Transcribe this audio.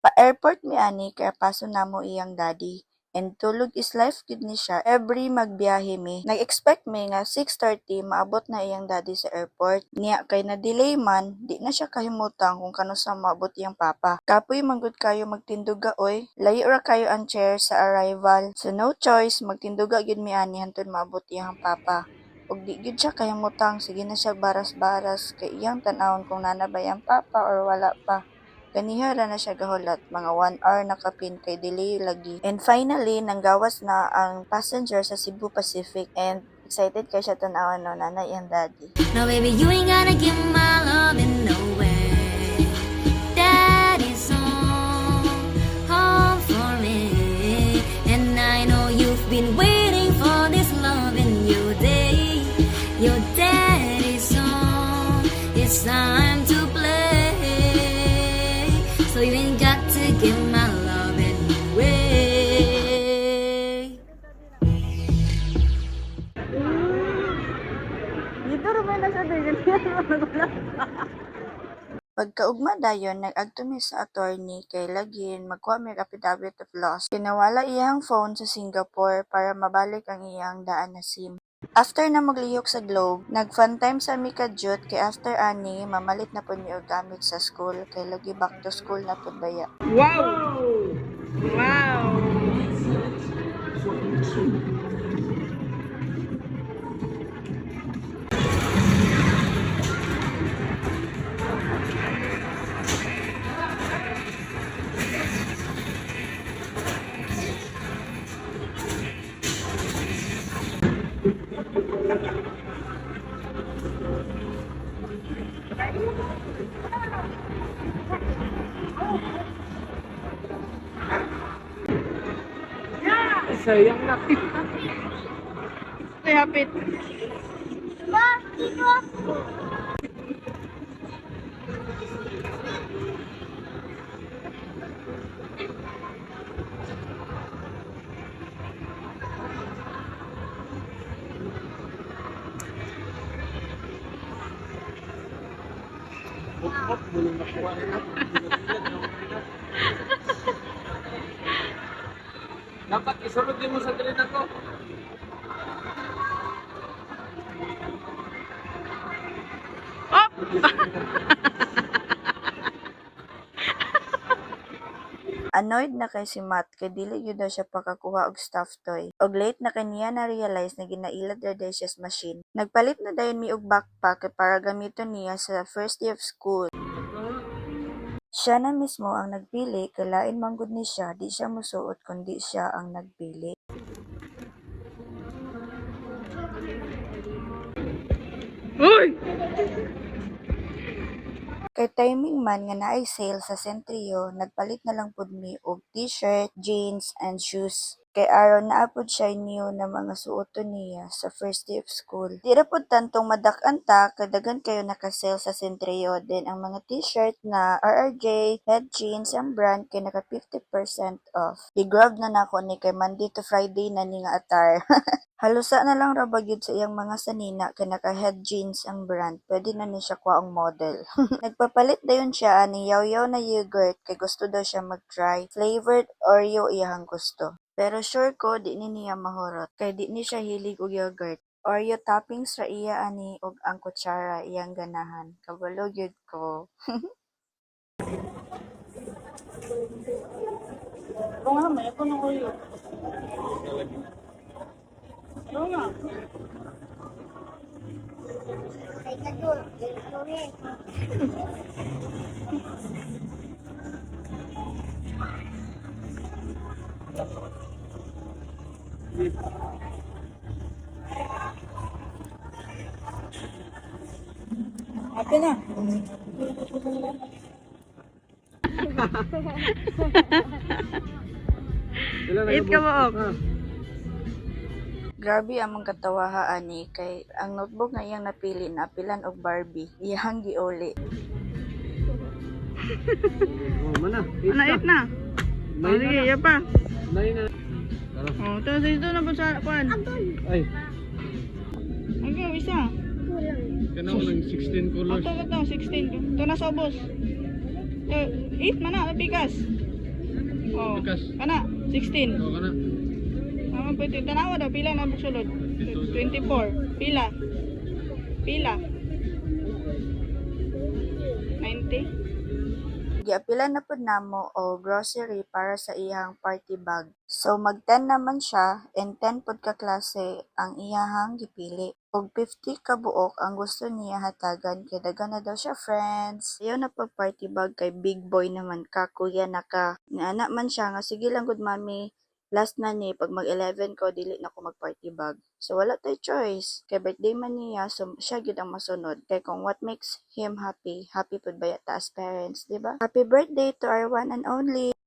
Pa-airport mi ani kaya paso namo iyang daddy. And tulog is life gid ni siya. Every magbiyahe mi, nag-expect mi nga 6:30 maabot na iyang daddy sa airport. Niya kay na delay man, di na siya kahimutang kung kano sa maabot iyang papa. Kapoy manggod kayo magtinduga oy. Layo ra kayo ang chair sa arrival. So no choice, magtinduga gid mi ani hantod maabot iyang papa. Ug di gid siya kahimutang, sige na siya baras-baras kay iyang tan-awon kung nana ba iyang papa or wala pa. Ganiha ra na siya gahulat, mga 1 hour nakapin kay delay lagi. And finally, nanggawas na ang passenger sa Cebu Pacific and excited kay siya tan-awan no nanay iyang daddy. No, baby, you ain't gotta give my love in no way. Daddy's home for me. And I know you've been waiting for this love in your day. Your daddy's home. It's time to play. So you ain't got to give my love anyway. Dito ra ba na sa Pagkaugma dayon, nag-agto mi sa attorney kay lagin magkuha mi affidavit of loss. Kinawala iyang phone sa Singapore para mabalik ang iyang daan na SIM. After na maglihok sa Globe, nag-fun time sa mi kadyot kay after ani, mamalit na po mi og gamit sa school kay lagi back to school na pud baya. Wow! Wow! Sayang na. Ay, hapit. Dapat isulod din mo sa trina ko. Annoyed na kay si Matt kay dili gyud daw siya pakakuha og stuffed toy. Og late na kaniya na realize na ginailad ra day siya sa machine. Nagpalit na dayon mi og backpack kay para gamiton niya sa first day of school. Siya na mismo ang nagpili kay lain manggod ni siya, di siya mosuot kundi siya ang nagpili. Uy! Kay timing man nga naay sale sa Centrio, nagpalit na lang pud mi og t-shirt, jeans, and shoes. Kay aron naapod siya new na mga suoton niya sa first day of school. Di ra pud tantong madak-an ta, kay daghan kayo naka-sale sa Centrio. Then ang mga t-shirt na RRJ, head jeans, ang brand kay naka 50% off. I-grab na nako ni kay Monday to Friday na ni nga atar. Halusa na lang ra bagyod sa iyang mga sanina kay naka-head jeans ang brand. Pwede na ni siya kuha ang model. Nagpapalit dayon siya ani yaw-yaw na yogurt kay gusto daw siya mag-try. Flavored Oreo iyang gusto. Pero sure ko di ni niya mahurot kay di ni siya hilig og yogurt. Oreo toppings ra iya ani og ang kutsara iyang ganahan. Kabalo gyud ko. Oo nga, may ako ng Oreo. Oo nga. Ate na. Eat ka mo, ok. Grabe among katawaha ani kay ang notebook nga iyang napili na apilan og Barbie. Iyang giuli. Oh, mana? Ano, eat na. Oh, sige, yan pa. Nine na. Tara. Oh, ito, dito na po sa kuan. Ay, Okay, isa. kana mo ng 16 colors. Ito, 16. Ito na sa ubos. 8 man na, nabigas. Cash. Kana, 16. O, kana. Ang pwede, tanawa daw, pila na sulod? 24. Pila? Pila? 90? Giapila na pud namo og grocery para sa iyang party bag. So mag 10 naman siya and 10 pud ka klase ang iyahang gipili. Og 50 ka buok ang gusto niya hatagan kay daghan na daw siya friends. Ayaw na pag party bag kay big boy naman ka, kuya na ka. Nga man siya nga sige lang good mami. Last na ni pag mag 11 ko dili na ko mag party bag. So wala tay choice. Kay birthday man niya so siya gyud ang masunod. Kay kung what makes him happy, happy pud ba yata as parents, di ba? Happy birthday to our one and only.